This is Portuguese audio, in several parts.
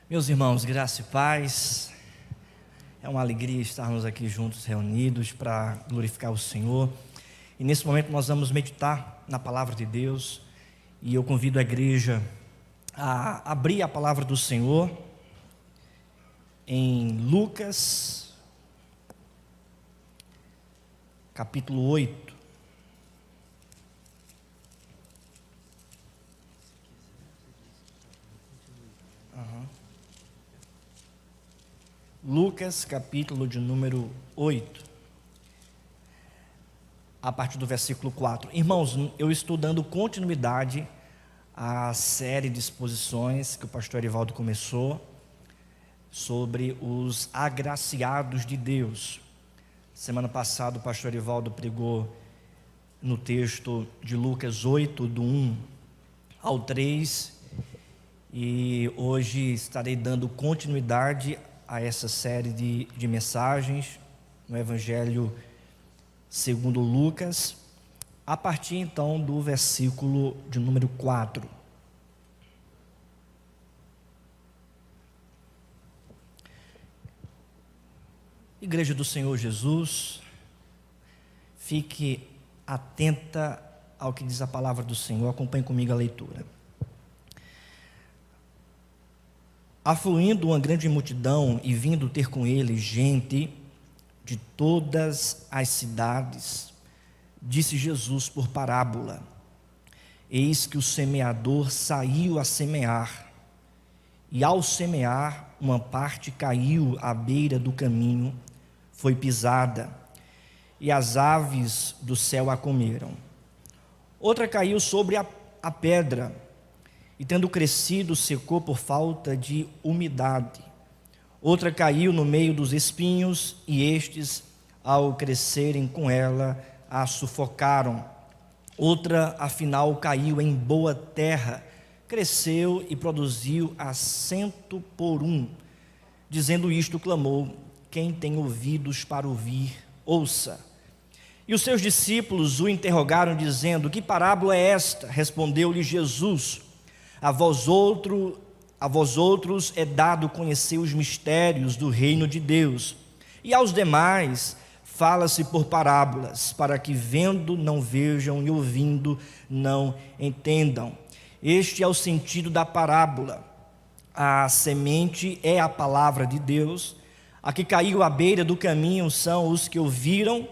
Meus irmãos, graça e paz, é uma alegria estarmos aqui juntos, reunidos para glorificar o Senhor. E nesse momento nós vamos meditar na palavra de Deus. E eu convido a igreja a abrir a palavra do Senhor em Lucas, capítulo 8. Lucas, capítulo de número 8, a partir do versículo 4. Irmãos, eu estou dando continuidade à série de exposições que o pastor Erivaldo começou sobre os agraciados de Deus. Semana passada o pastor Erivaldo pregou no texto de Lucas 8, do 1 ao 3, e hoje estarei dando continuidade a essa série de mensagens no Evangelho segundo Lucas, a partir então do versículo de número 4. Igreja do Senhor Jesus, fique atenta ao que diz a palavra do Senhor, acompanhe comigo a leitura. Afluindo uma grande multidão e vindo ter com ele gente de todas as cidades, disse Jesus por parábola: eis que o semeador saiu a semear, e ao semear, uma parte caiu à beira do caminho, foi pisada, e as aves do céu a comeram. Outra caiu sobre a pedra, e tendo crescido, secou por falta de umidade. Outra caiu no meio dos espinhos, e estes, ao crescerem com ela, a sufocaram. Outra, afinal, caiu em boa terra, cresceu e produziu a 100 por 1. Dizendo isto, clamou: quem tem ouvidos para ouvir, ouça. E os seus discípulos o interrogaram, dizendo: que parábola é esta? Respondeu-lhe Jesus: A vós outros é dado conhecer os mistérios do reino de Deus, e aos demais fala-se por parábolas, para que vendo não vejam e ouvindo não entendam. Este é o sentido da parábola. A semente é a palavra de Deus. A que caiu à beira do caminho são os que ouviram,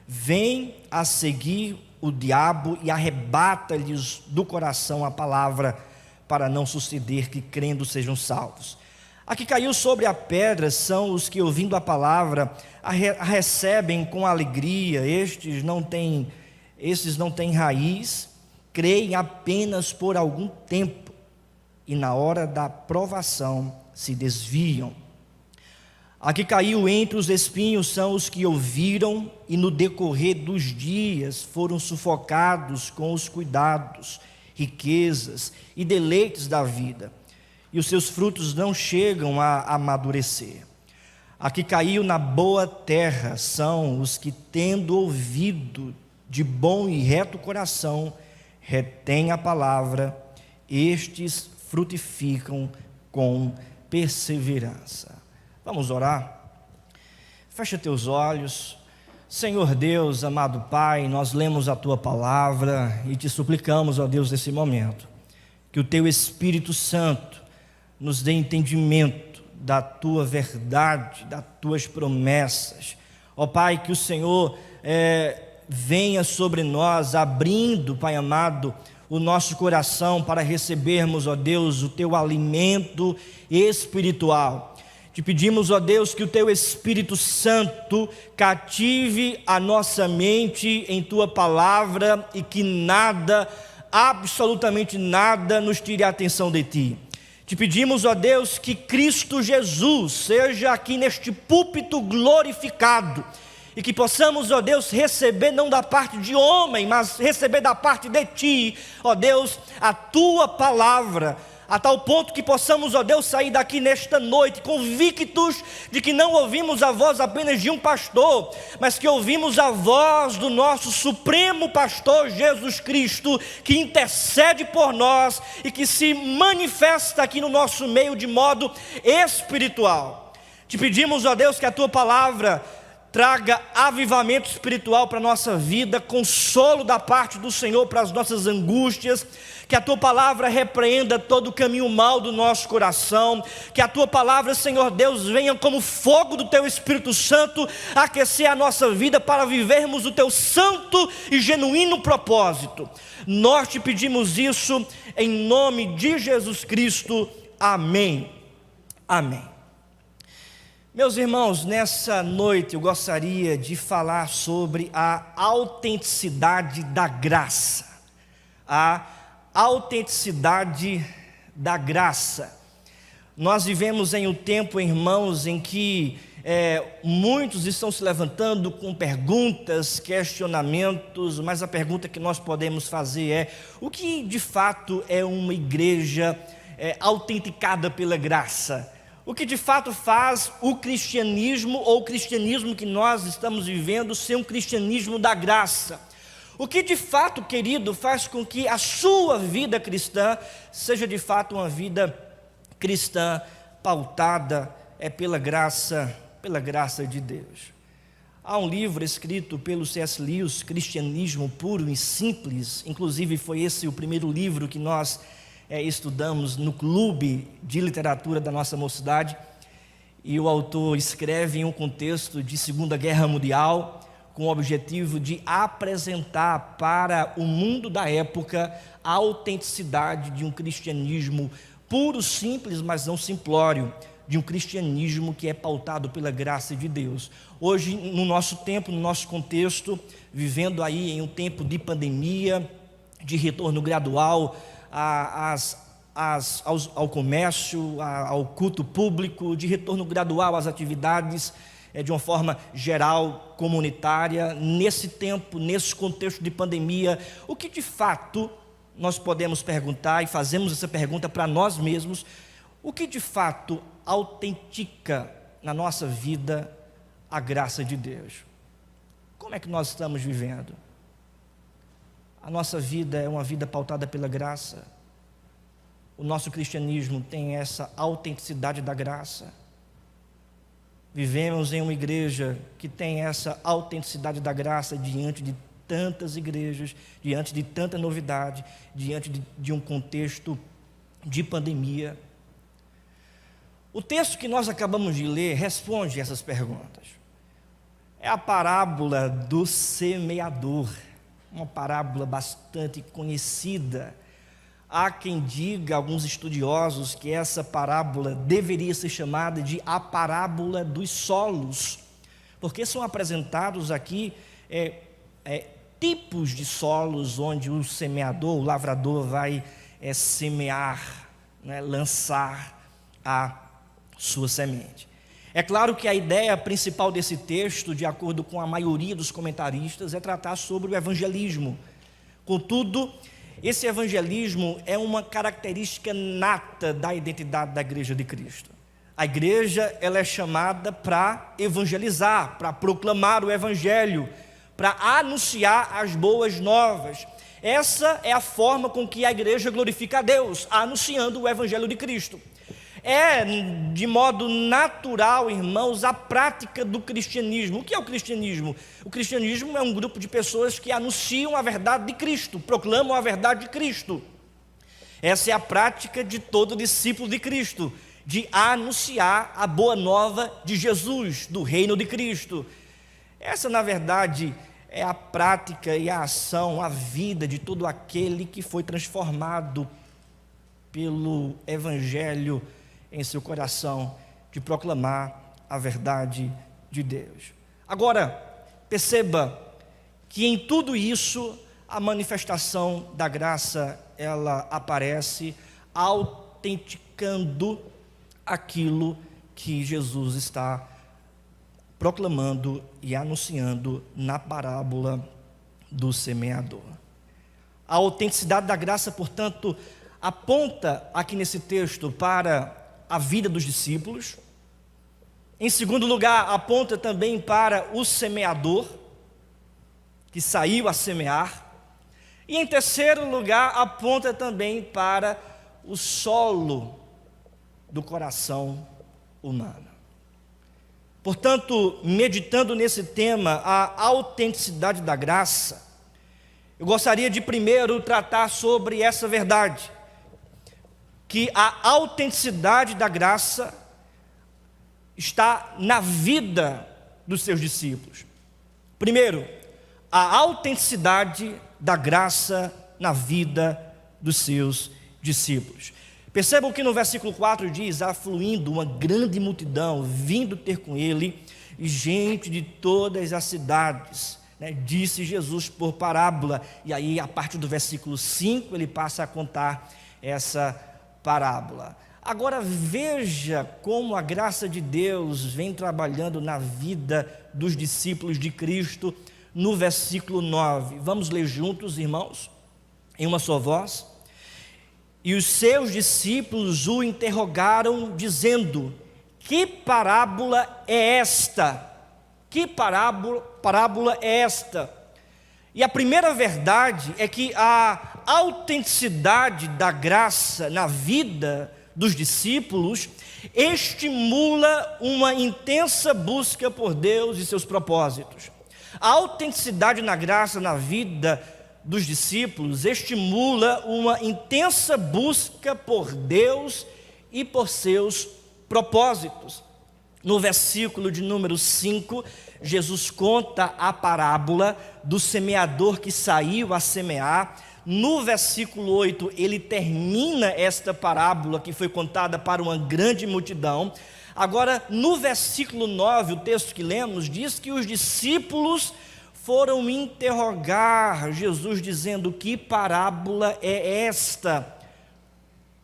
vem a seguir o diabo e arrebata-lhes do coração a palavra, para não suceder que crendo sejam salvos. A que caiu sobre a pedra são os que, ouvindo a palavra, a recebem com alegria. Esses não têm raiz, creem apenas por algum tempo, e na hora da provação se desviam. A que caiu entre os espinhos são os que ouviram e no decorrer dos dias foram sufocados com os cuidados, riquezas e deleites da vida, e os seus frutos não chegam a amadurecer. A que caiu na boa terra são os que, tendo ouvido de bom e reto coração, retêm a palavra, estes frutificam com perseverança. Vamos orar? Fecha teus olhos. Senhor Deus, amado Pai, nós lemos a Tua palavra e te suplicamos, ó Deus, nesse momento, que o Teu Espírito Santo nos dê entendimento da Tua verdade, das Tuas promessas. Ó Pai, que o Senhor venha sobre nós, abrindo, Pai amado, o nosso coração para recebermos, ó Deus, o Teu alimento espiritual. Te pedimos, ó Deus, que o Teu Espírito Santo cative a nossa mente em Tua palavra e que nada, absolutamente nada, nos tire a atenção de Ti. Te pedimos, ó Deus, que Cristo Jesus seja aqui neste púlpito glorificado e que possamos, ó Deus, receber não da parte de homem, mas receber da parte de Ti, ó Deus, a Tua palavra, a tal ponto que possamos, ó Deus, sair daqui nesta noite convictos de que não ouvimos a voz apenas de um pastor, mas que ouvimos a voz do nosso supremo pastor Jesus Cristo, que intercede por nós e que se manifesta aqui no nosso meio de modo espiritual. Te pedimos, ó Deus, que a tua palavra traga avivamento espiritual para a nossa vida, consolo da parte do Senhor para as nossas angústias, que a tua palavra repreenda todo o caminho mau do nosso coração, que a tua palavra, Senhor Deus, venha como fogo do teu Espírito Santo, aquecer a nossa vida para vivermos o teu santo e genuíno propósito. Nós te pedimos isso em nome de Jesus Cristo. Amém. Amém. Meus irmãos, nessa noite eu gostaria de falar sobre a autenticidade da graça. A autenticidade da graça. Nós vivemos em um tempo, irmãos, em que muitos estão se levantando com perguntas, questionamentos, mas a pergunta que nós podemos fazer é: o que de fato é uma igreja autenticada pela graça? O que de fato faz o cristianismo, ou o cristianismo que nós estamos vivendo, ser um cristianismo da graça? O que de fato, querido, faz com que a sua vida cristã seja de fato uma vida cristã pautada pela graça de Deus? Há um livro escrito pelo C.S. Lewis, Cristianismo Puro e Simples, inclusive foi esse o primeiro livro que nós estudamos no clube de literatura da nossa mocidade, e o autor escreve em um contexto de Segunda Guerra Mundial, com o objetivo de apresentar para o mundo da época a autenticidade de um cristianismo puro, simples, mas não simplório, de um cristianismo que é pautado pela graça de Deus. Hoje, no nosso tempo, no nosso contexto, vivendo aí em um tempo de pandemia, de retorno gradual ao comércio, ao culto público, de retorno gradual às atividades de uma forma geral, comunitária, nesse tempo, nesse contexto de pandemia, o que de fato nós podemos perguntar, e fazemos essa pergunta para nós mesmos: o que de fato autentica na nossa vida a graça de Deus? Como é que nós estamos vivendo? A nossa vida é uma vida pautada pela graça? O nosso cristianismo tem essa autenticidade da graça? Vivemos em uma igreja que tem essa autenticidade da graça diante de tantas igrejas, diante de tanta novidade, diante de um contexto de pandemia? O texto que nós acabamos de ler responde essas perguntas. É a parábola do semeador, uma parábola bastante conhecida. Há quem diga, alguns estudiosos, que essa parábola deveria ser chamada de a parábola dos solos, porque são apresentados aqui tipos de solos onde o semeador, o lavrador, vai semear, lançar a sua semente. É claro que a ideia principal desse texto, de acordo com a maioria dos comentaristas, é tratar sobre o evangelismo. Contudo, esse evangelismo é uma característica nata da identidade da Igreja de Cristo. A igreja, ela é chamada para evangelizar, para proclamar o evangelho, para anunciar as boas novas. Essa é a forma com que a igreja glorifica a Deus, anunciando o evangelho de Cristo. É, de modo natural, irmãos, a prática do cristianismo. O que é o cristianismo? O cristianismo é um grupo de pessoas que anunciam a verdade de Cristo, proclamam a verdade de Cristo. Essa é a prática de todo discípulo de Cristo, de anunciar a boa nova de Jesus, do reino de Cristo. Essa, na verdade, é a prática e a ação, a vida de todo aquele que foi transformado pelo evangelho em seu coração, de proclamar a verdade de Deus. Agora, perceba que em tudo isso a manifestação da graça, ela aparece autenticando aquilo que Jesus está proclamando e anunciando na parábola do semeador. A autenticidade da graça, portanto, aponta aqui nesse texto para a vida dos discípulos. Em segundo lugar, aponta também para o semeador, que saiu a semear. E em terceiro lugar, aponta também para o solo do coração humano. Portanto, meditando nesse tema, a autenticidade da graça, eu gostaria de primeiro tratar sobre essa verdade, que a autenticidade da graça está na vida dos seus discípulos. Primeiro, a autenticidade da graça na vida dos seus discípulos. Percebam que no versículo 4 diz: afluindo uma grande multidão, vindo ter com ele, e gente de todas as cidades, disse Jesus por parábola. E aí, a partir do versículo 5, ele passa a contar essa parábola. Agora veja como a graça de Deus vem trabalhando na vida dos discípulos de Cristo no versículo 9. Vamos ler juntos, irmãos, em uma só voz. E os seus discípulos o interrogaram, dizendo: que parábola é esta? Que parábola é esta? E a primeira verdade é que a autenticidade da graça na vida dos discípulos estimula uma intensa busca por Deus e seus propósitos. A autenticidade na graça na vida dos discípulos estimula uma intensa busca por Deus e por seus propósitos. No versículo de número 5, Jesus conta a parábola do semeador que saiu a semear. No versículo 8, ele termina esta parábola que foi contada para uma grande multidão. Agora, no versículo 9, o texto que lemos diz que os discípulos foram interrogar Jesus, dizendo: que parábola é esta?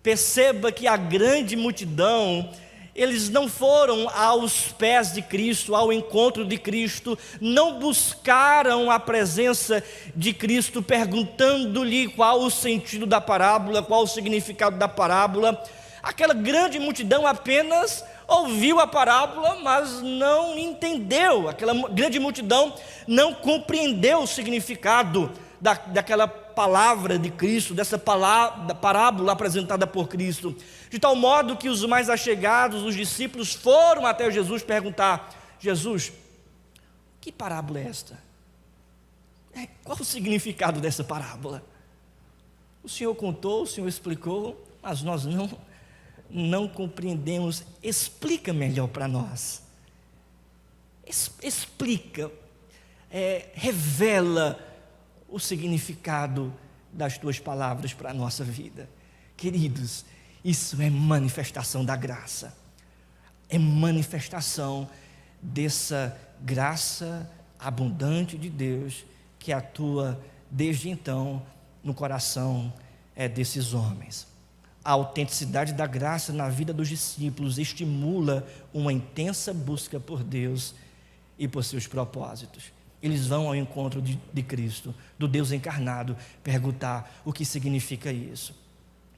Perceba que a grande multidão, eles não foram aos pés de Cristo, ao encontro de Cristo, não buscaram a presença de Cristo, perguntando-lhe qual o sentido da parábola, qual o significado da parábola. Aquela grande multidão apenas ouviu a parábola, mas não entendeu. Aquela grande multidão não compreendeu o significado daquela palavra de Cristo, dessa parábola apresentada por Cristo. De tal modo que os mais achegados, os discípulos, foram até Jesus perguntar: Jesus, que parábola é esta? Qual o significado dessa parábola? O Senhor contou, o Senhor explicou, mas nós não compreendemos. Explica melhor para nós. Explica, revela o significado das tuas palavras para a nossa vida. Queridos, isso é manifestação da graça, é manifestação dessa graça abundante de Deus que atua desde então no coração desses homens. A autenticidade da graça na vida dos discípulos estimula uma intensa busca por Deus e por seus propósitos. Eles vão ao encontro de Cristo, do Deus encarnado, perguntar o que significa isso.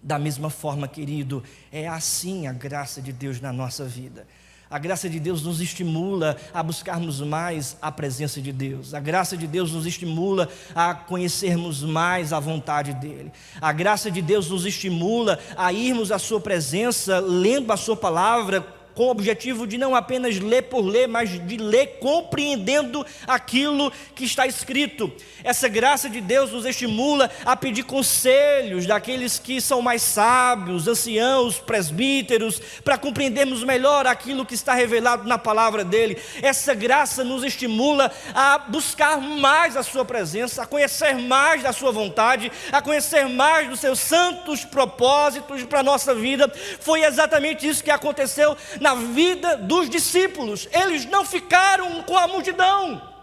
Da mesma forma, querido, é assim a graça de Deus na nossa vida. A graça de Deus nos estimula a buscarmos mais a presença de Deus. A graça de Deus nos estimula a conhecermos mais a vontade dEle. A graça de Deus nos estimula a irmos à sua presença, lendo a sua palavra, com o objetivo de não apenas ler por ler, mas de ler compreendendo aquilo que está escrito. Essa graça de Deus nos estimula a pedir conselhos daqueles que são mais sábios, anciãos, presbíteros, para compreendermos melhor aquilo que está revelado na palavra dele. Essa graça nos estimula a buscar mais a sua presença, a conhecer mais da sua vontade, a conhecer mais dos seus santos propósitos para a nossa vida. Foi exatamente isso que aconteceu na vida dos discípulos. Eles não ficaram com a multidão.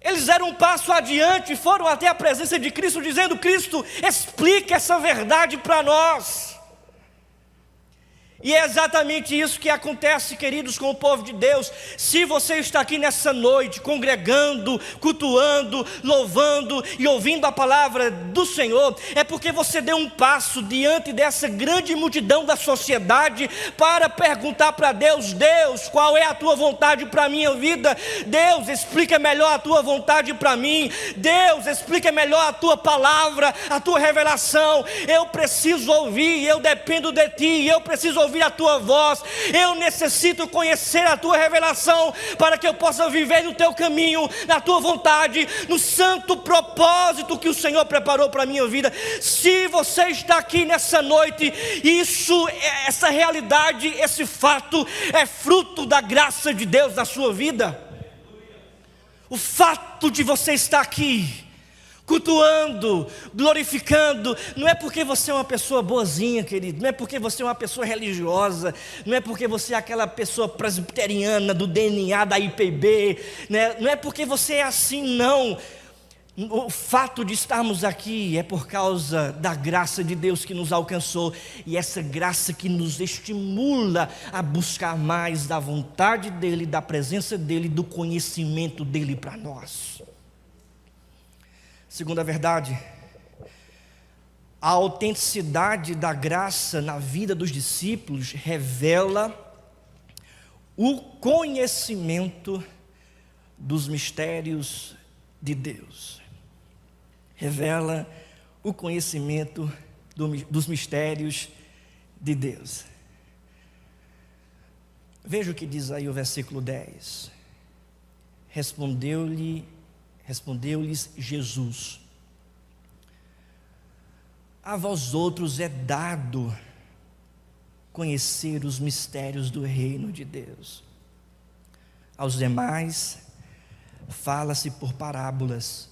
Eles deram um passo adiante, foram até a presença de Cristo, dizendo: Cristo, explica essa verdade para nós. E é exatamente isso que acontece, queridos, com o povo de Deus. Se você está aqui nessa noite, congregando, cultuando, louvando e ouvindo a palavra do Senhor, é porque você deu um passo diante dessa grande multidão da sociedade para perguntar para Deus: Deus, qual é a tua vontade para a minha vida? Deus, explica melhor a tua vontade para mim. Deus, explica melhor a tua palavra, a tua revelação. Eu preciso ouvir, eu dependo de ti, eu preciso ouvir a tua voz, eu necessito conhecer a tua revelação, para que eu possa viver no teu caminho, na tua vontade, no santo propósito que o Senhor preparou para a minha vida. Se você está aqui nessa noite, essa realidade, esse fato é fruto da graça de Deus na sua vida. O fato de você estar aqui cultuando, glorificando, não é porque você é uma pessoa boazinha, querido, não é porque você é uma pessoa religiosa, não é porque você é aquela pessoa presbiteriana do DNA da IPB, né? Não é porque você é assim, não. O fato de estarmos aqui é por causa da graça de Deus que nos alcançou, e essa graça que nos estimula a buscar mais da vontade dEle, da presença dEle, do conhecimento dEle para nós. Segunda verdade, a autenticidade da graça na vida dos discípulos revela o conhecimento dos mistérios de Deus. Revela o conhecimento dos mistérios de Deus. Veja o que diz aí o versículo 10. Respondeu-lhes Jesus: a vós outros é dado conhecer os mistérios do reino de Deus. Aos demais fala-se por parábolas,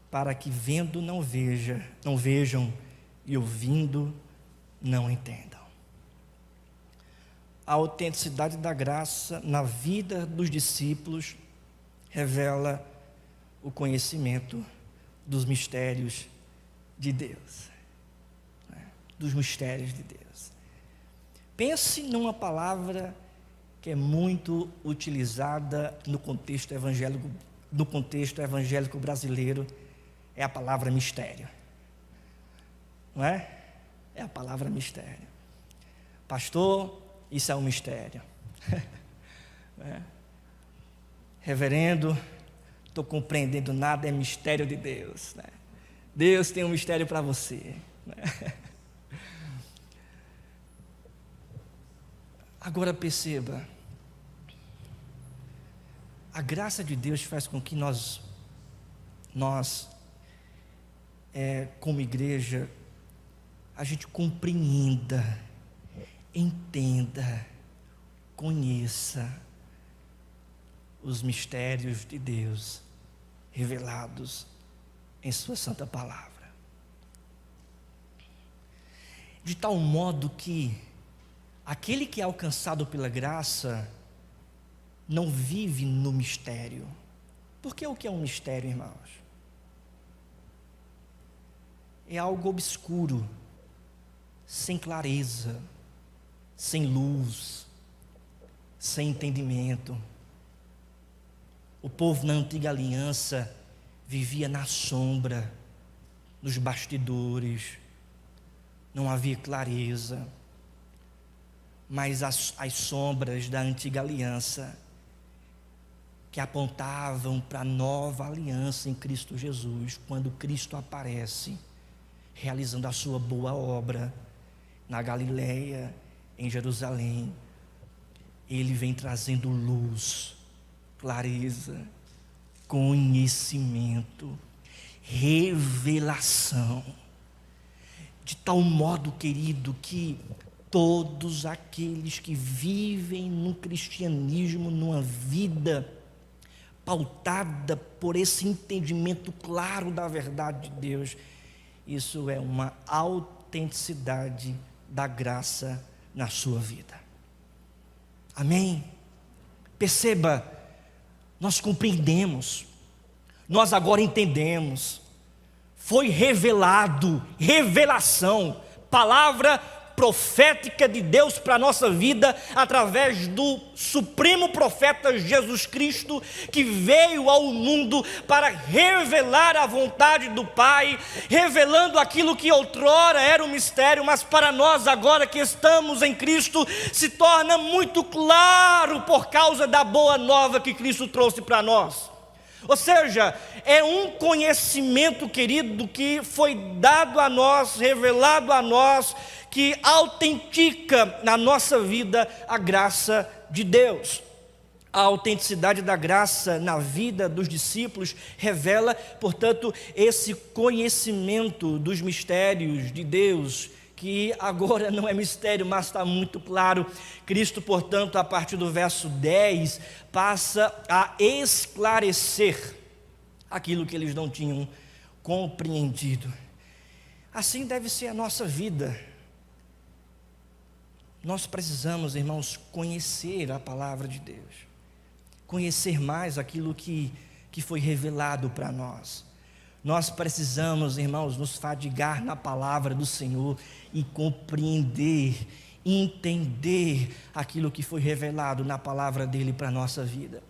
para que vendo não vejam, e ouvindo não entendam. A autenticidade da graça na vida dos discípulos revela o conhecimento dos mistérios de Deus. Dos mistérios de Deus. Pense numa palavra que é muito utilizada no contexto evangélico brasileiro, é a palavra mistério. Não é? É a palavra mistério. Pastor, isso é um mistério. Reverendo, estou compreendendo nada, é mistério de Deus, né? Deus tem um mistério para você, né? Agora perceba, a graça de Deus faz com que nós como igreja, a gente compreenda, entenda, conheça os mistérios de Deus revelados em sua santa palavra, de tal modo que aquele que é alcançado pela graça não vive no mistério. Porque o que é um mistério, irmãos? É algo obscuro, sem clareza, sem luz, sem entendimento. O povo na antiga aliança vivia na sombra, nos bastidores, não havia clareza. Mas as sombras da antiga aliança, que apontavam para a nova aliança em Cristo Jesus, quando Cristo aparece, realizando a sua boa obra na Galileia, em Jerusalém, Ele vem trazendo luz, clareza, conhecimento, revelação, de tal modo, querido, que todos aqueles que vivem no cristianismo, numa vida pautada por esse entendimento claro da verdade de Deus, isso é uma autenticidade da graça na sua vida. Amém? Perceba, nós compreendemos, nós agora entendemos, foi revelado, revelação, palavra profética de Deus para a nossa vida, através do supremo profeta Jesus Cristo, que veio ao mundo para revelar a vontade do Pai, revelando aquilo que outrora era um mistério, mas para nós agora que estamos em Cristo, se torna muito claro por causa da boa nova que Cristo trouxe para nós. Ou seja, é um conhecimento, querido, que foi dado a nós, revelado a nós, que autentica na nossa vida a graça de Deus. A autenticidade da graça na vida dos discípulos revela, portanto, esse conhecimento dos mistérios de Deus, que agora não é mistério, mas está muito claro. Cristo, portanto, a partir do verso 10, passa a esclarecer aquilo que eles não tinham compreendido. Assim deve ser a nossa vida. Nós precisamos, irmãos, conhecer a palavra de Deus, conhecer mais aquilo que foi revelado para nós. Nós precisamos, irmãos, nos fadigar na palavra do Senhor e compreender, entender aquilo que foi revelado na palavra dele para a nossa vida.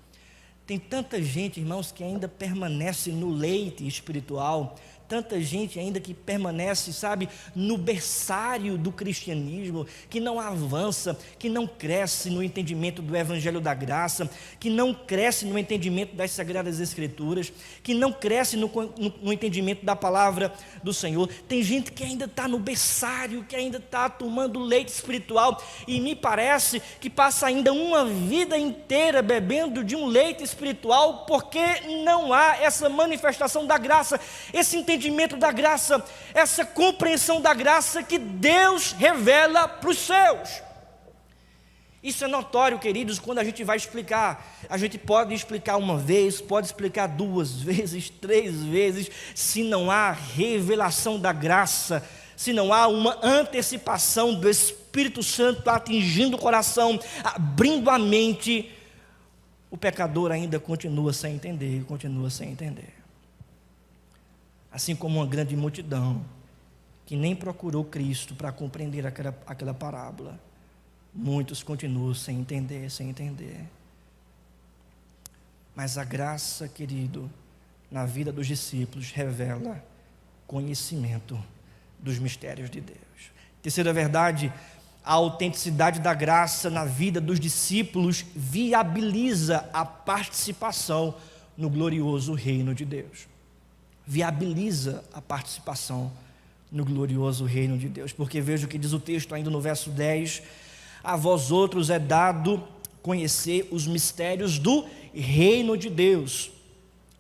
Tem tanta gente, irmãos, que ainda permanece no leite espiritual, tanta gente ainda que permanece, sabe, no berçário do cristianismo, que não avança, que não cresce no entendimento do evangelho da graça, que não cresce no entendimento das sagradas escrituras, que não cresce no entendimento da palavra do Senhor. Tem gente que ainda está no berçário, que ainda está tomando leite espiritual, e me parece que passa ainda uma vida inteira bebendo de um leite espiritual, porque não há essa manifestação da graça, esse entendimento da graça, essa compreensão da graça que Deus revela para os seus. Isso é notório, queridos, quando a gente vai explicar. A gente pode explicar uma vez, pode explicar 2 vezes, 3 vezes, se não há revelação da graça, se não há uma antecipação do Espírito Santo atingindo o coração, abrindo a mente, o pecador ainda continua sem entender, continua sem entender. Assim como uma grande multidão que nem procurou Cristo para compreender aquela parábola, muitos continuam sem entender, sem entender. Mas a graça, querido, na vida dos discípulos revela conhecimento dos mistérios de Deus. Terceira verdade, a autenticidade da graça na vida dos discípulos viabiliza a participação no glorioso reino de Deus. Viabiliza a participação no glorioso reino de Deus, porque veja o que diz o texto ainda no verso 10: a vós outros é dado conhecer os mistérios do reino de Deus,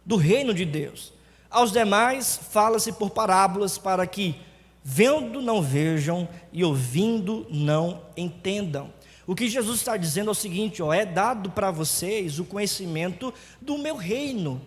do reino de Deus. Aos demais fala-se por parábolas, para que vendo não vejam e ouvindo não entendam. O que Jesus está dizendo é o seguinte: é dado para vocês o conhecimento do meu reino,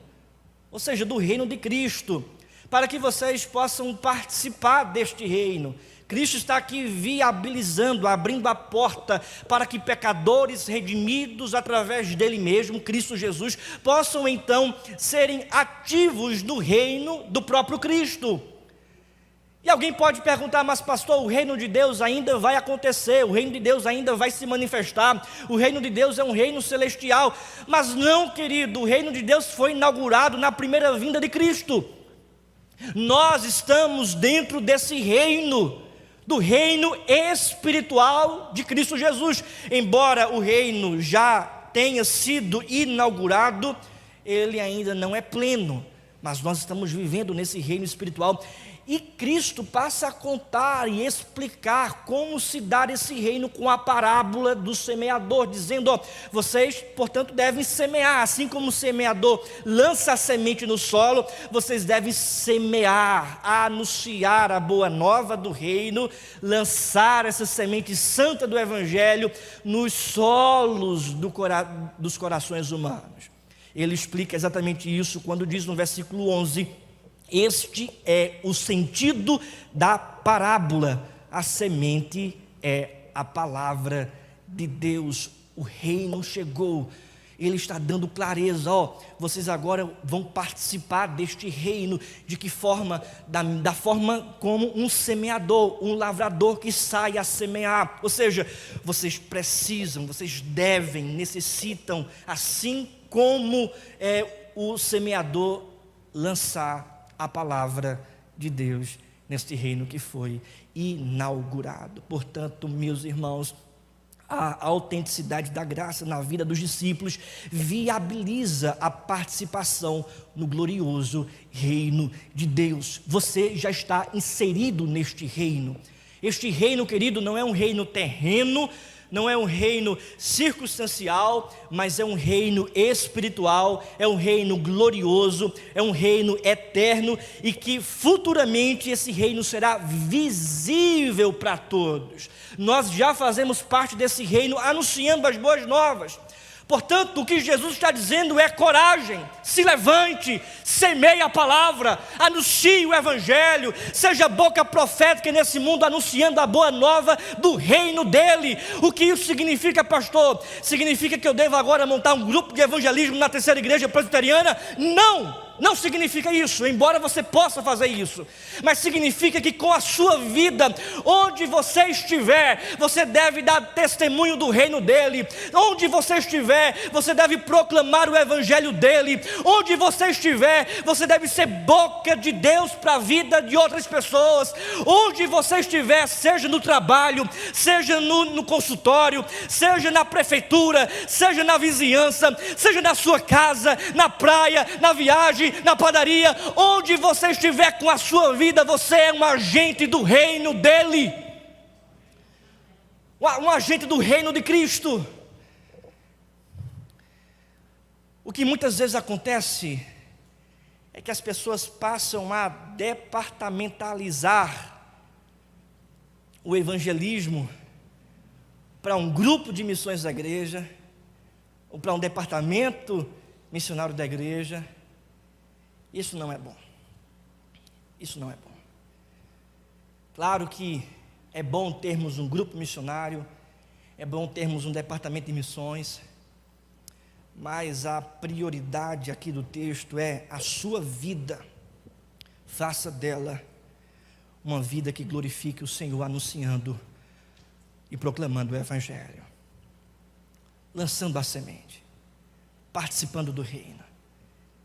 ou seja, do reino de Cristo, para que vocês possam participar deste reino. Cristo está aqui viabilizando, abrindo a porta para que pecadores redimidos através dele mesmo, Cristo Jesus, possam então serem ativos do reino do próprio Cristo. E alguém pode perguntar: mas pastor, o reino de Deus ainda vai acontecer, o reino de Deus ainda vai se manifestar, o reino de Deus é um reino celestial. Mas não, querido, o reino de Deus foi inaugurado na primeira vinda de Cristo. Nós estamos dentro desse reino, do reino espiritual de Cristo Jesus. Embora o reino já tenha sido inaugurado, ele ainda não é pleno, mas nós estamos vivendo nesse reino espiritual. E Cristo passa a contar e explicar como se dar esse reino com a parábola do semeador, dizendo: vocês, portanto, devem semear, assim como o semeador lança a semente no solo, vocês devem semear, anunciar a boa nova do reino, lançar essa semente santa do evangelho nos solos dos corações humanos. Ele explica exatamente isso quando diz no versículo 11: este é o sentido da parábola. A semente é a palavra de Deus. O reino chegou. Ele está dando clareza, vocês agora vão participar deste reino. De que forma? Da forma como um semeador, um lavrador que sai a semear. Ou seja, vocês precisam, vocês devem, necessitam, assim como o semeador, lançar a palavra de Deus neste reino que foi inaugurado. Portanto, meus irmãos, a autenticidade da graça na vida dos discípulos viabiliza a participação no glorioso reino de Deus. Você já está inserido neste reino. Este reino, querido, não é um reino terreno, não é um reino circunstancial, mas é um reino espiritual, é um reino glorioso, é um reino eterno, e que futuramente esse reino será visível para todos. Nós já fazemos parte desse reino, anunciando as boas novas. Portanto, o que Jesus está dizendo é: coragem, se levante, semeie a palavra, anuncie o evangelho, seja boca profética nesse mundo, anunciando a boa nova do reino dele. O que isso significa, pastor? Significa que eu devo agora montar um grupo de evangelismo na terceira igreja presbiteriana? Não significa isso, embora você possa fazer isso, mas significa que com a sua vida, onde você estiver, você deve dar testemunho do reino dele. Onde você estiver, você deve proclamar o evangelho dele. Onde você estiver, você deve ser boca de Deus para a vida de outras pessoas. Onde você estiver, seja no trabalho, seja no consultório, seja na prefeitura, seja na vizinhança, seja na sua casa, na praia, na viagem, na padaria, onde você estiver com a sua vida, você é um agente do reino dele, um agente do reino de Cristo. O que muitas vezes acontece é que as pessoas passam a departamentalizar o evangelismo para um grupo de missões da igreja, ou para um departamento missionário da igreja. Isso não é bom. Isso não é bom. Claro que é bom termos um grupo missionário, é bom termos um departamento de missões, mas a prioridade aqui do texto é a sua vida. Faça dela uma vida que glorifique o Senhor, anunciando e proclamando o evangelho, lançando a semente, participando do reino,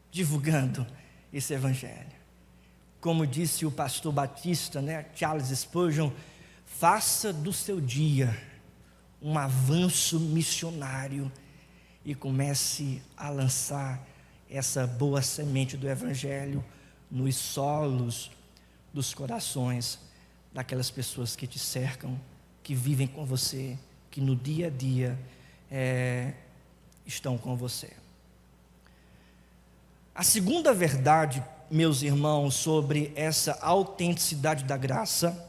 divulgando esse evangelho. Como disse o pastor batista, Charles Spurgeon, faça do seu dia um avanço missionário e comece a lançar essa boa semente do evangelho nos solos dos corações daquelas pessoas que te cercam, que vivem com você, que no dia a dia estão com você. A segunda verdade, meus irmãos, sobre essa autenticidade da graça,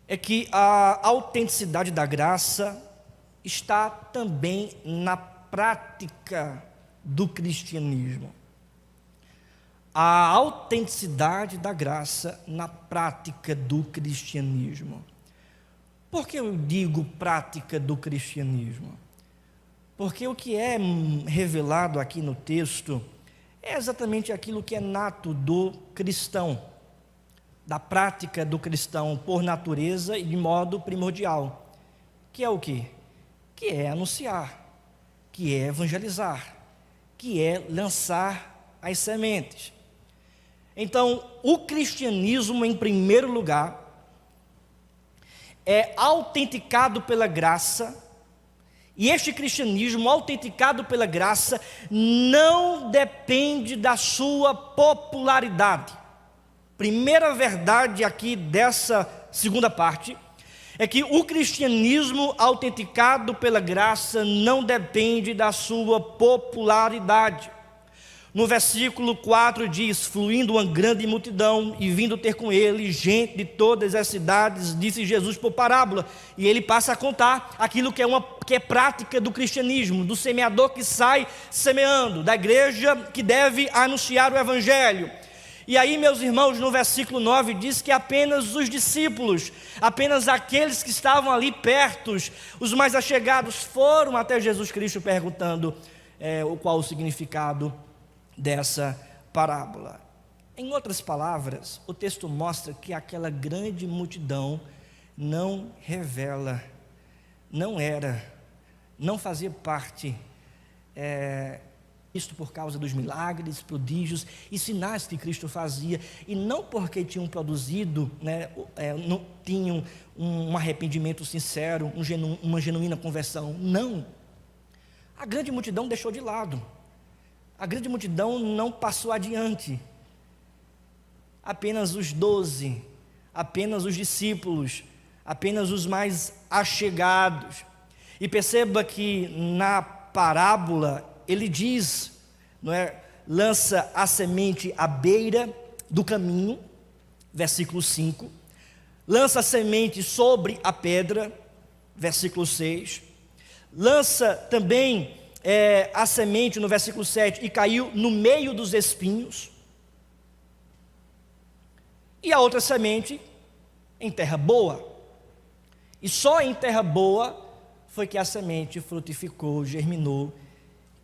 é que a autenticidade da graça está também na prática do cristianismo. A autenticidade da graça na prática do cristianismo. Por que eu digo prática do cristianismo? Porque o que é revelado aqui no texto é exatamente aquilo que é nato do cristão, da prática do cristão por natureza e de modo primordial, que é o quê? Que é anunciar, que é evangelizar, que é lançar as sementes. Então, o cristianismo, em primeiro lugar, é autenticado pela graça. E este cristianismo autenticado pela graça não depende da sua popularidade. Primeira verdade aqui dessa segunda parte é que o cristianismo autenticado pela graça não depende da sua popularidade. No versículo 4 diz: fluindo uma grande multidão e vindo ter com ele gente de todas as cidades, disse Jesus por parábola. E ele passa a contar aquilo que é prática do cristianismo, do semeador que sai semeando, da igreja que deve anunciar o evangelho. E aí, meus irmãos, no versículo 9 diz que apenas os discípulos, apenas aqueles que estavam ali perto, os mais achegados, foram até Jesus Cristo perguntando qual o significado dessa parábola. Em outras palavras, o texto mostra que aquela grande multidão não revela, não fazia parte, isto por causa dos milagres, prodígios e sinais que Cristo fazia, e não porque tinham produzido, não tinham um arrependimento sincero, uma genuína conversão. Não. A grande multidão deixou de lado. A grande multidão não passou adiante. Apenas os 12, apenas os discípulos, apenas os mais achegados. E perceba que na parábola ele diz, lança a semente à beira do caminho, versículo 5, lança a semente sobre a pedra, versículo 6, lança também a semente no versículo 7 e caiu no meio dos espinhos, e a outra semente em terra boa, e só em terra boa foi que a semente frutificou, germinou,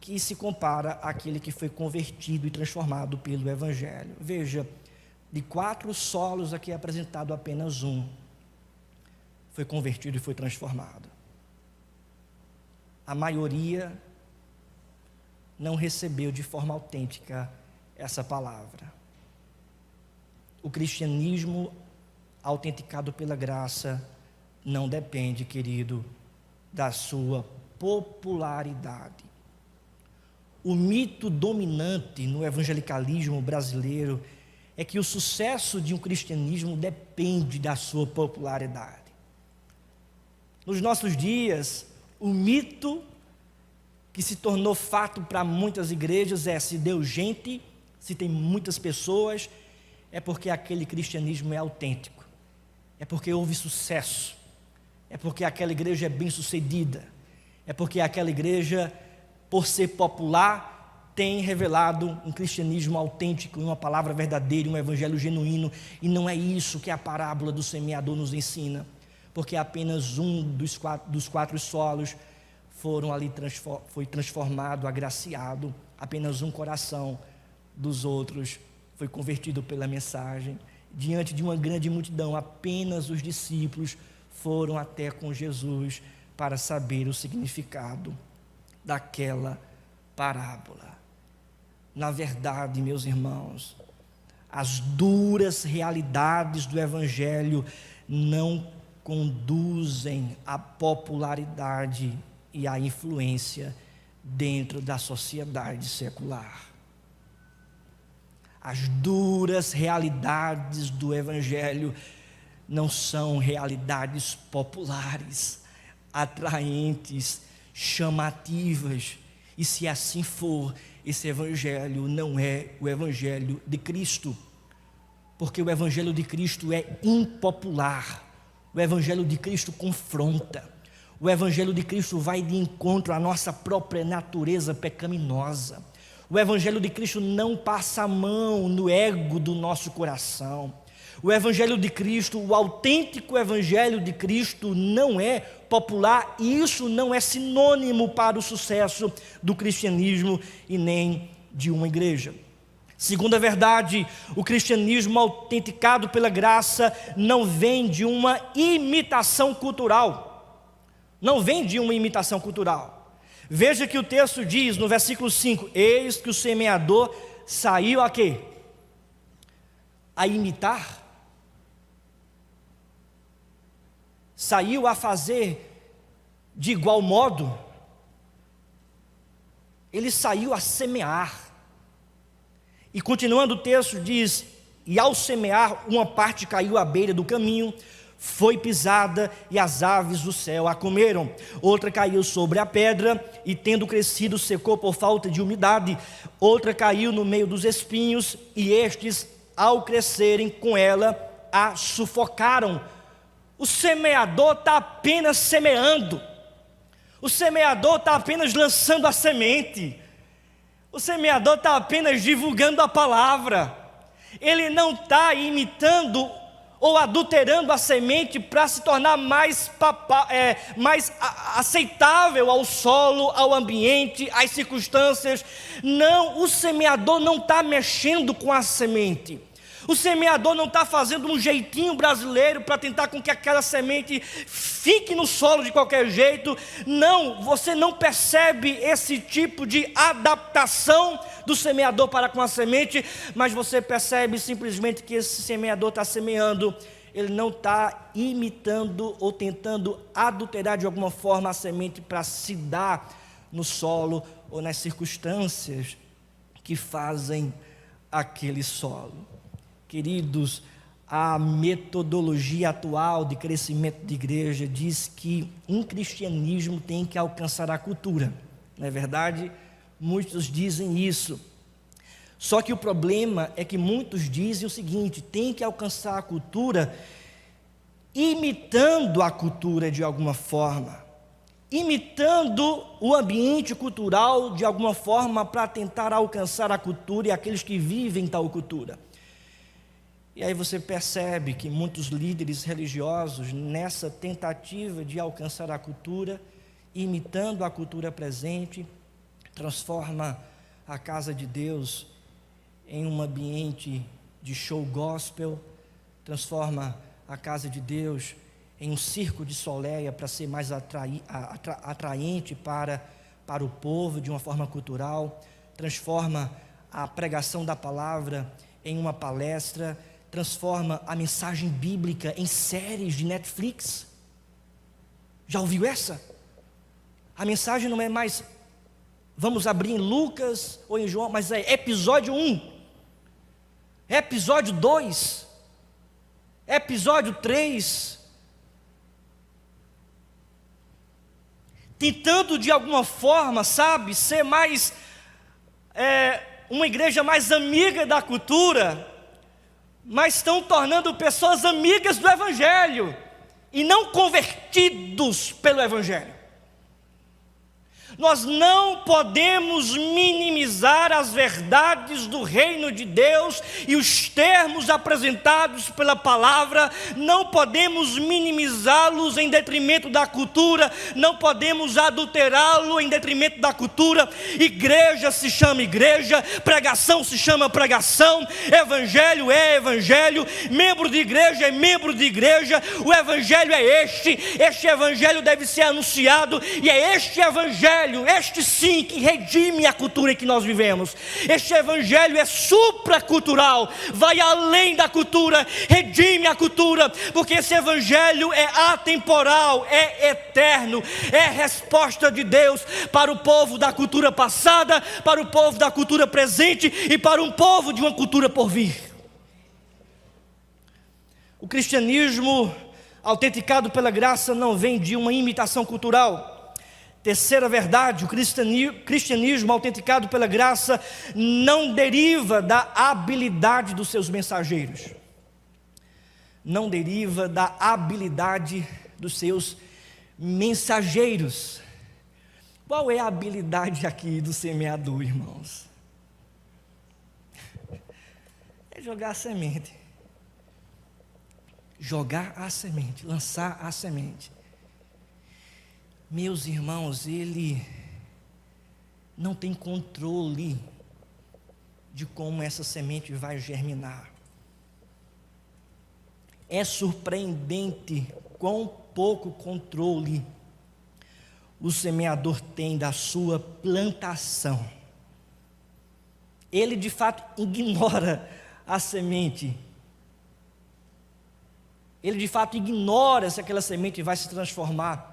que se compara àquele que foi convertido e transformado pelo Evangelho. Veja, de 4 solos aqui é apresentado apenas um, foi convertido e foi transformado. A maioria não recebeu de forma autêntica essa palavra. O cristianismo autenticado pela graça não depende, querido, da sua popularidade. O mito dominante no evangelicalismo brasileiro é que o sucesso de um cristianismo depende da sua popularidade. Nos nossos dias, o mito que se tornou fato para muitas igrejas é: se deu gente, se tem muitas pessoas, é porque aquele cristianismo é autêntico, é porque houve sucesso, é porque aquela igreja é bem sucedida, é porque aquela igreja, por ser popular, tem revelado um cristianismo autêntico, uma palavra verdadeira, um evangelho genuíno. E não é isso que a parábola do semeador nos ensina, porque apenas um dos quatro solos foi transformado, agraciado, apenas um coração dos outros foi convertido pela mensagem. Diante de uma grande multidão, apenas os discípulos foram até com Jesus para saber o significado daquela parábola. Na verdade, meus irmãos, as duras realidades do Evangelho não conduzem à popularidade e à influência dentro da sociedade secular. As duras realidades do Evangelho não são realidades populares, atraentes, chamativas. E se assim for, esse Evangelho não é o Evangelho de Cristo, porque o Evangelho de Cristo é impopular. O Evangelho de Cristo confronta. O Evangelho de Cristo vai de encontro à nossa própria natureza pecaminosa. O Evangelho de Cristo não passa a mão no ego do nosso coração. O Evangelho de Cristo, o autêntico Evangelho de Cristo não é popular, e isso não é sinônimo para o sucesso do cristianismo e nem de uma igreja. Segunda verdade, o cristianismo autenticado pela graça não vem de uma imitação cultural. Não vem de uma imitação cultural. Veja que o texto diz no versículo 5: eis que o semeador saiu a quê? A imitar. Saiu a fazer de igual modo. Ele saiu a semear. E continuando o texto diz: e ao semear, uma parte caiu à beira do caminho, foi pisada e as aves do céu a comeram. Outra caiu sobre a pedra e, tendo crescido, secou por falta de umidade. Outra caiu no meio dos espinhos e estes, ao crescerem com ela, a sufocaram. O semeador está apenas semeando. O semeador está apenas lançando a semente. O semeador está apenas divulgando a palavra. Ele não está imitando ou adulterando a semente para se tornar mais aceitável ao solo, ao ambiente, às circunstâncias. Não, o semeador não está mexendo com a semente. O semeador não está fazendo um jeitinho brasileiro para tentar com que aquela semente fique no solo de qualquer jeito. Não, você não percebe esse tipo de adaptação do semeador para com a semente, mas você percebe simplesmente que esse semeador está semeando. Ele não está imitando ou tentando adulterar de alguma forma a semente para se dar no solo ou nas circunstâncias que fazem aquele solo. Queridos, a metodologia atual de crescimento de igreja diz que um cristianismo tem que alcançar a cultura. Não é verdade? Muitos dizem isso. Só que o problema é que muitos dizem o seguinte: tem que alcançar a cultura imitando a cultura de alguma forma, imitando o ambiente cultural de alguma forma para tentar alcançar a cultura e aqueles que vivem tal cultura. E aí você percebe que muitos líderes religiosos, nessa tentativa de alcançar a cultura, imitando a cultura presente, transforma a casa de Deus em um ambiente de show gospel, transforma a casa de Deus em um circo de soleia para ser mais atraente para o povo de uma forma cultural, transforma a pregação da palavra em uma palestra, transforma a mensagem bíblica em séries de Netflix. Já ouviu essa? A mensagem não é mais vamos abrir em Lucas ou em João, mas é episódio 1, episódio 2, episódio 3. Tentando de alguma forma, sabe, ser mais, uma igreja mais amiga da cultura, mas estão tornando pessoas amigas do Evangelho e não convertidos pelo Evangelho. Nós não podemos minimizar as verdades do reino de Deus e os termos apresentados pela palavra, não podemos minimizá-los em detrimento da cultura, não podemos adulterá-lo em detrimento da cultura. Igreja se chama igreja, pregação se chama pregação, evangelho é evangelho, membro de igreja é membro de igreja. O evangelho é este evangelho deve ser anunciado, e é este evangelho, este sim, que redime a cultura em que nós vivemos. Este evangelho é supracultural, vai além da cultura, redime a cultura, porque esse evangelho é atemporal, é eterno, é resposta de Deus para o povo da cultura passada, para o povo da cultura presente e para um povo de uma cultura por vir. O cristianismo autenticado pela graça não vem de uma imitação cultural. Terceira verdade: o cristianismo autenticado pela graça não deriva da habilidade dos seus mensageiros, não deriva da habilidade dos seus mensageiros. Qual é a habilidade aqui do semeador, irmãos? É jogar a semente, lançar a semente. Meus irmãos, ele não tem controle de como essa semente vai germinar. É surpreendente quão pouco controle o semeador tem da sua plantação. Ele de fato ignora a semente. Ele de fato ignora se aquela semente vai se transformar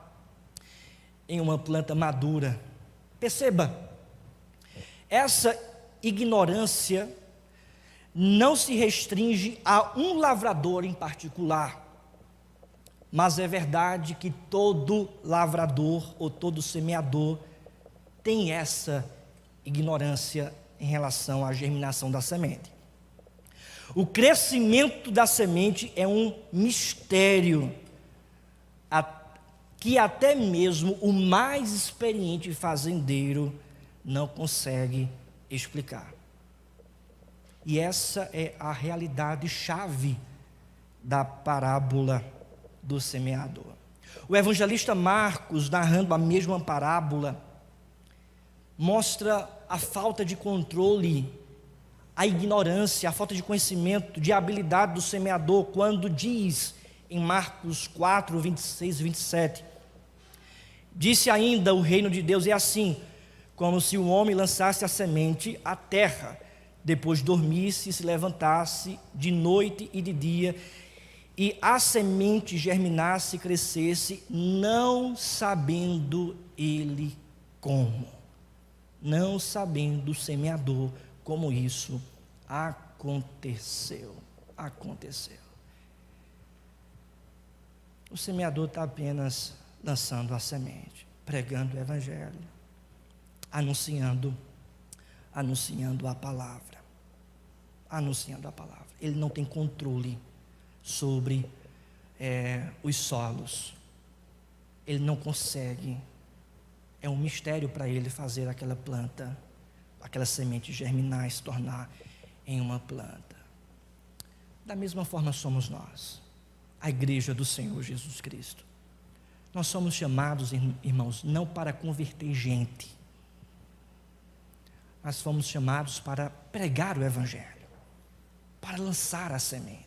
em uma planta madura. Perceba, essa ignorância não se restringe a um lavrador em particular, mas é verdade que todo lavrador ou todo semeador tem essa ignorância em relação à germinação da semente. O crescimento da semente é um mistério que até mesmo o mais experiente fazendeiro não consegue explicar. E essa é a realidade chave da parábola do semeador. O evangelista Marcos, narrando a mesma parábola, mostra a falta de controle, a ignorância, a falta de conhecimento, de habilidade do semeador, quando diz em Marcos 4, 26 e 27, disse ainda: o reino de Deus é assim, como se o homem lançasse a semente à terra, depois dormisse e se levantasse de noite e de dia, e a semente germinasse e crescesse, não sabendo ele como. Não sabendo o semeador como isso aconteceu. O semeador está apenas lançando a semente, pregando o evangelho, anunciando a palavra. Ele não tem controle sobre os solos. Ele não consegue. É um mistério para ele fazer aquela planta, aquela semente germinar e se tornar em uma planta. Da mesma forma somos nós, a igreja do Senhor Jesus Cristo. Nós somos chamados, irmãos, não para converter gente, mas fomos chamados para pregar o evangelho, para lançar a semente.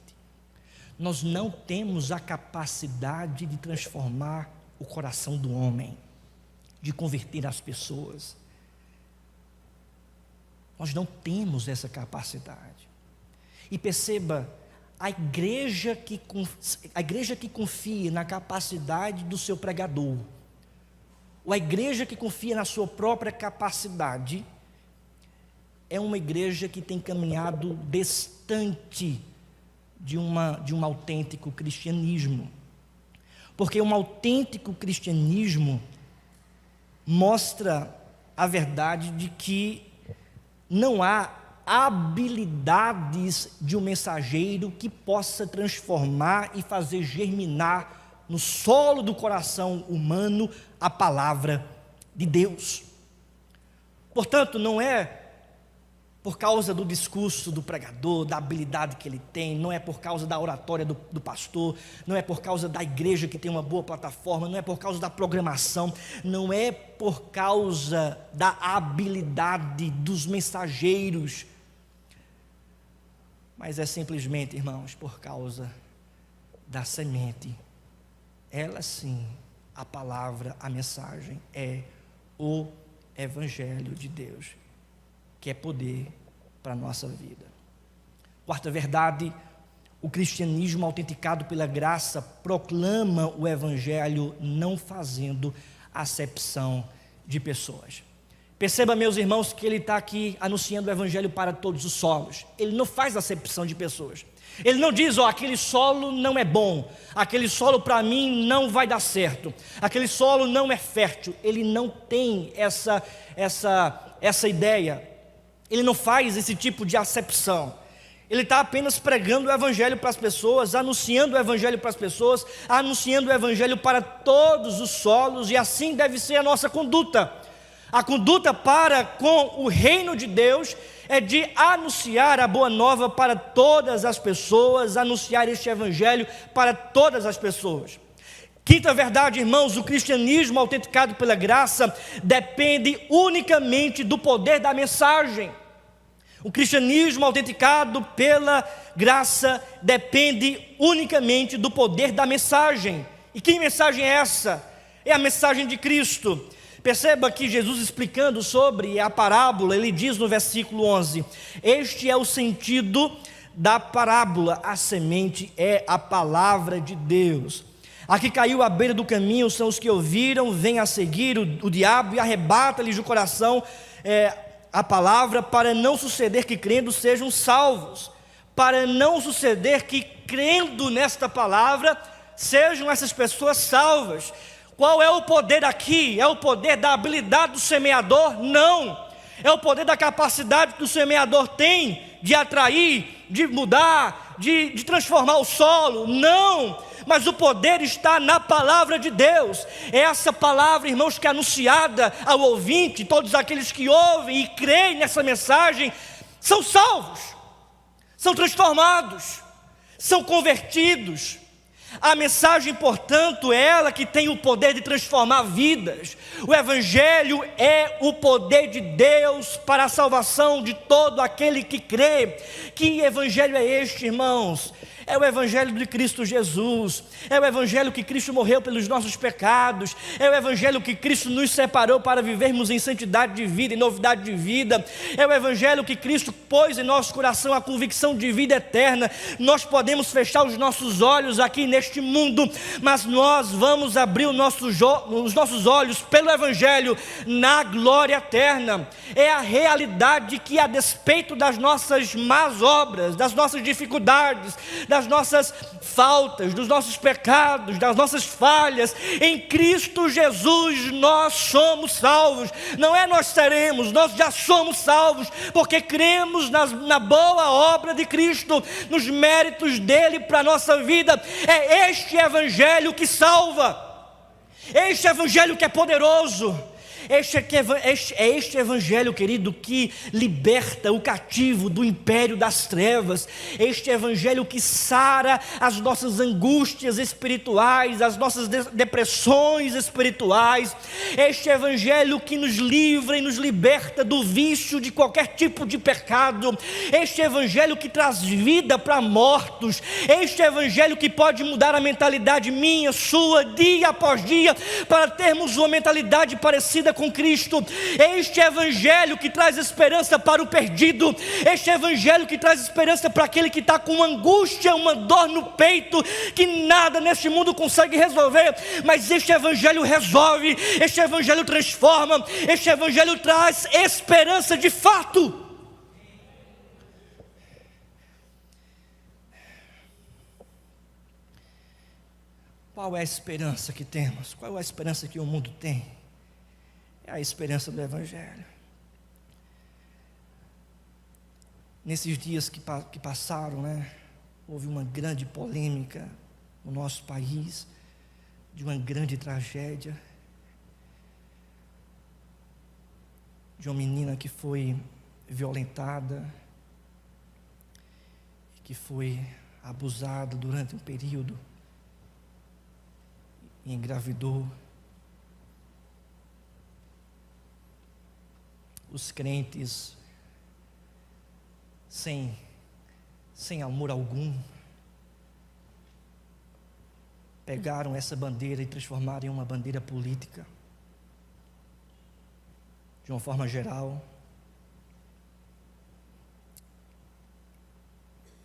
Nós não temos a capacidade de transformar o coração do homem, de converter as pessoas. Nós não temos essa capacidade. E perceba, a igreja que confia na capacidade do seu pregador, ou a igreja que confia na sua própria capacidade, é uma igreja que tem caminhado distante de um autêntico cristianismo. Porque um autêntico cristianismo mostra a verdade de que não há habilidades de um mensageiro que possa transformar e fazer germinar no solo do coração humano a palavra de Deus. Portanto, não é por causa do discurso do pregador, da habilidade que ele tem, não é por causa da oratória do pastor, não é por causa da igreja que tem uma boa plataforma, não é por causa da programação, não é por causa da habilidade dos mensageiros, mas é simplesmente, irmãos, por causa da semente. Ela sim, a palavra, a mensagem é o Evangelho de Deus, que é poder para a nossa vida. Quarta verdade, o cristianismo autenticado pela graça proclama o Evangelho não fazendo acepção de pessoas. Perceba, meus irmãos, que ele está aqui anunciando o Evangelho para todos os solos. Ele não faz acepção de pessoas. Ele não diz, aquele solo não é bom, aquele solo para mim não vai dar certo, aquele solo não é fértil. Ele não tem essa ideia. Ele não faz esse tipo de acepção. Ele está apenas pregando o Evangelho para as pessoas, anunciando o Evangelho para as pessoas, anunciando o Evangelho para todos os solos, e assim deve ser a nossa conduta. A conduta para com o reino de Deus é de anunciar a boa nova para todas as pessoas, anunciar este Evangelho para todas as pessoas. Quinta verdade, irmãos, o cristianismo autenticado pela graça depende unicamente do poder da mensagem. O cristianismo autenticado pela graça depende unicamente do poder da mensagem. E que mensagem é essa? É a mensagem de Cristo. Perceba que Jesus, explicando sobre a parábola, ele diz no versículo 11: este é o sentido da parábola, a semente é a palavra de Deus. A que caiu à beira do caminho são os que ouviram, vêm a seguir o diabo e arrebata-lhes do coração a palavra, para não suceder que crendo sejam salvos, para não suceder que crendo nesta palavra sejam essas pessoas salvas. Qual é o poder aqui? É o poder da habilidade do semeador? Não. É o poder da capacidade que o semeador tem de atrair, de mudar, de transformar o solo? Não. Mas o poder está na palavra de Deus. É essa palavra, irmãos, que é anunciada ao ouvinte. Todos aqueles que ouvem e creem nessa mensagem são salvos. são transformados, são convertidos. A mensagem, portanto, é ela que tem o poder de transformar vidas. O Evangelho é o poder de Deus para a salvação de todo aquele que crê. Que Evangelho é este, irmãos? É o Evangelho de Cristo Jesus, é o Evangelho que Cristo morreu pelos nossos pecados, é o Evangelho que Cristo nos separou para vivermos em santidade de vida, em novidade de vida, é o Evangelho que Cristo pôs em nosso coração a convicção de vida eterna. Nós podemos fechar os nossos olhos aqui neste mundo, mas nós vamos abrir os nossos olhos pelo Evangelho na glória eterna. É a realidade que, a despeito das nossas más obras, das nossas dificuldades, das nossas faltas, dos nossos pecados, das nossas falhas, em Cristo Jesus nós somos salvos. Não é nós seremos, nós já somos salvos, porque cremos na boa obra de Cristo, nos méritos dele para a nossa vida. É este Evangelho que salva, é este Evangelho que é poderoso. É este Evangelho, querido, que liberta o cativo do império das trevas. Este Evangelho que sara as nossas angústias espirituais, as nossas depressões espirituais. Este Evangelho que nos livra e nos liberta do vício de qualquer tipo de pecado. Este Evangelho que traz vida para mortos. Este Evangelho que pode mudar a mentalidade minha, sua, dia após dia, para termos uma mentalidade parecida com Cristo. Este Evangelho que traz esperança para o perdido. Este Evangelho que traz esperança para aquele que está com uma angústia, uma dor no peito, que nada neste mundo consegue resolver, mas este Evangelho resolve, este Evangelho transforma, este Evangelho traz esperança de fato. Qual é a esperança que temos? Qual é a esperança que o mundo tem? É a esperança do Evangelho. Nesses dias que passaram, houve uma grande polêmica no nosso país, de uma grande tragédia, de uma menina que foi violentada, que foi abusada durante um período e engravidou. Os crentes, sem amor algum, pegaram essa bandeira e transformaram em uma bandeira política, de uma forma geral.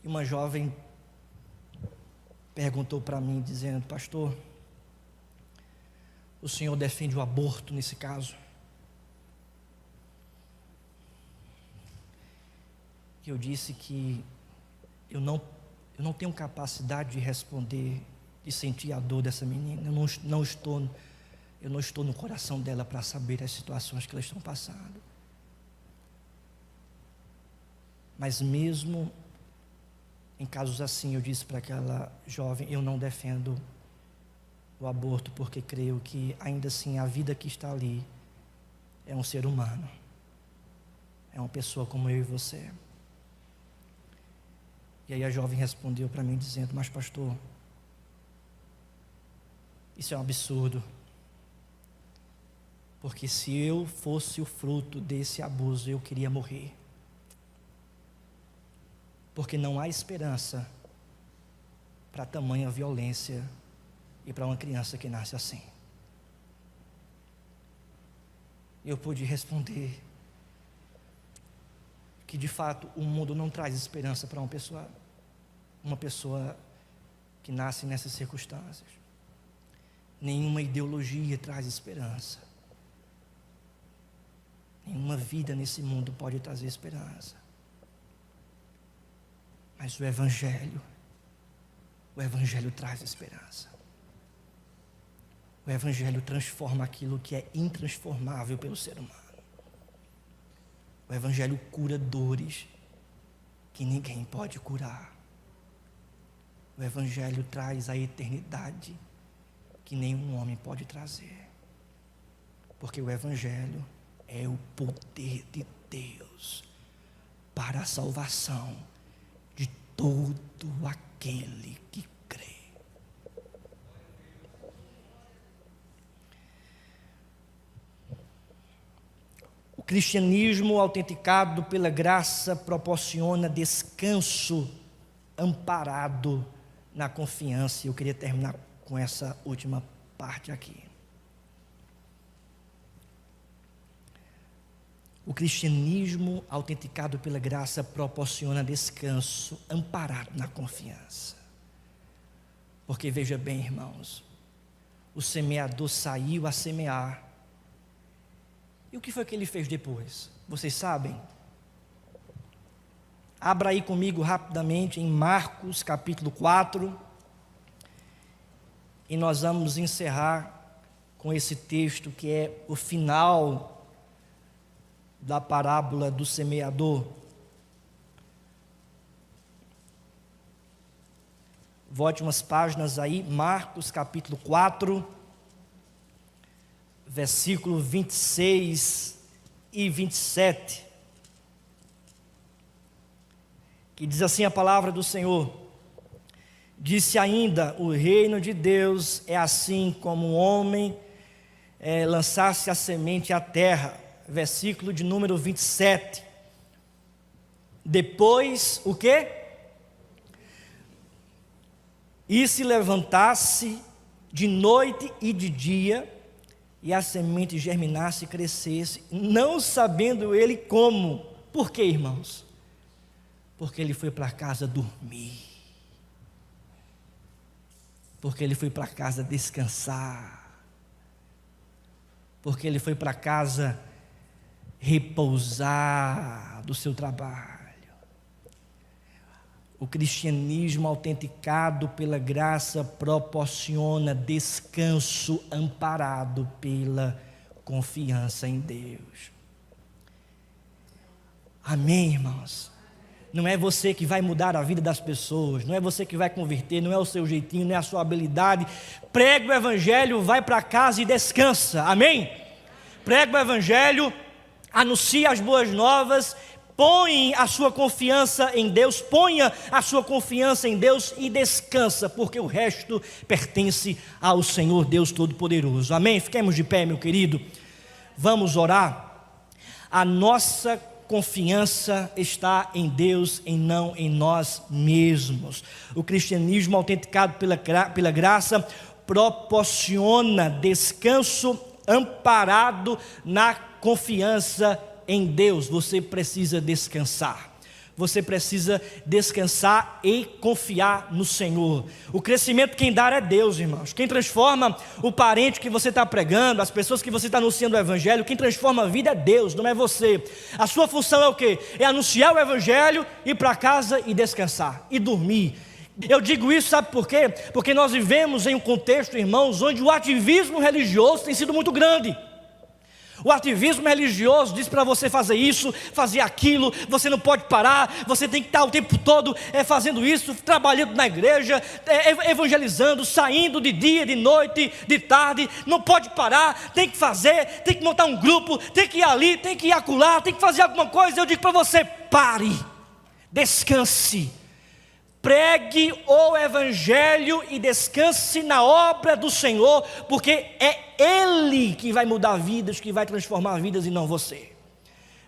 E uma jovem perguntou para mim, dizendo: pastor, o senhor defende o aborto nesse caso? Eu disse que eu não tenho capacidade de responder, de sentir a dor dessa menina. Eu não estou no coração dela para saber as situações que elas estão passando. Mas mesmo em casos assim, eu disse para aquela jovem: eu não defendo o aborto, porque creio que ainda assim a vida que está ali é um ser humano, é uma pessoa como eu e você. E aí a jovem respondeu para mim dizendo: mas pastor, isso é um absurdo, porque se eu fosse o fruto desse abuso, eu queria morrer, porque não há esperança para tamanha violência e para uma criança que nasce assim. Eu pude responder que de fato o mundo não traz esperança para uma pessoa que nasce nessas circunstâncias. Nenhuma ideologia traz esperança. Nenhuma vida nesse mundo pode trazer esperança. Mas o Evangelho traz esperança. O Evangelho transforma aquilo que é intransformável pelo ser humano. O Evangelho cura dores que ninguém pode curar. O Evangelho traz a eternidade que nenhum homem pode trazer. Porque o Evangelho é o poder de Deus para a salvação de todo aquele que crê. O cristianismo autenticado pela graça proporciona descanso amparado na confiança. Eu queria terminar com essa última parte aqui. O cristianismo autenticado pela graça proporciona descanso amparado na confiança. Porque veja bem, irmãos, o semeador saiu a semear. E o que foi que ele fez depois? Vocês sabem? Abra aí comigo rapidamente em Marcos capítulo 4. E nós vamos encerrar com esse texto que é o final da parábola do semeador. Volte umas páginas aí, Marcos capítulo 4, versículo 26 e 27, que diz assim a palavra do Senhor: disse ainda, o reino de Deus é assim como um homem lançasse a semente à terra. Versículo de número 27. Depois, o quê? E se levantasse de noite e de dia, e a semente germinasse e crescesse, não sabendo ele como. Por quê, irmãos? Porque ele foi para casa dormir. Porque ele foi para casa descansar. Porque ele foi para casa repousar do seu trabalho. O cristianismo autenticado pela graça proporciona descanso amparado pela confiança em Deus. Amém, irmãos? Não é você que vai mudar a vida das pessoas, não é você que vai converter, não é o seu jeitinho, não é a sua habilidade. Prega o evangelho, vai para casa e descansa. Amém? Prega o evangelho, anuncia as boas novas, põe a sua confiança em Deus, ponha a sua confiança em Deus e descansa, porque o resto pertence ao Senhor Deus Todo-Poderoso. Amém? Fiquemos de pé, meu querido. Vamos orar. A nossa confiança está em Deus e não em nós mesmos. O cristianismo autenticado pela graça proporciona descanso amparado na confiança em Deus. Você precisa descansar. Você precisa descansar e confiar no Senhor. O crescimento quem dá é Deus, irmãos. Quem transforma o parente que você está pregando, as pessoas que você está anunciando o Evangelho, quem transforma a vida é Deus, não é você. A sua função é o quê? É anunciar o Evangelho, ir para casa e descansar, e dormir. Eu digo isso, sabe por quê? Porque nós vivemos em um contexto, irmãos, onde o ativismo religioso tem sido muito grande. O ativismo religioso diz para você fazer isso, fazer aquilo, você não pode parar, você tem que estar o tempo todo fazendo isso, trabalhando na igreja, evangelizando, saindo de dia, de noite, de tarde, não pode parar, tem que fazer, tem que montar um grupo, tem que ir ali, tem que ir acolá, tem que fazer alguma coisa. Eu digo para você, pare, descanse. Pregue o evangelho e descanse na obra do Senhor, porque é Ele que vai mudar vidas, que vai transformar vidas e não você.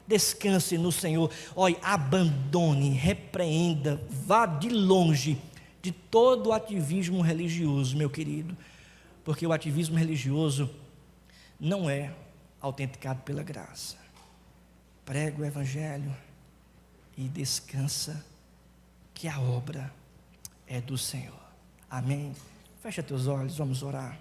Descanse no Senhor. Olha, abandone, repreenda, vá de longe de todo o ativismo religioso, meu querido, porque o ativismo religioso não é autenticado pela graça. Prega o evangelho e descansa, que a obra é do Senhor. Amém? Fecha teus olhos, vamos orar.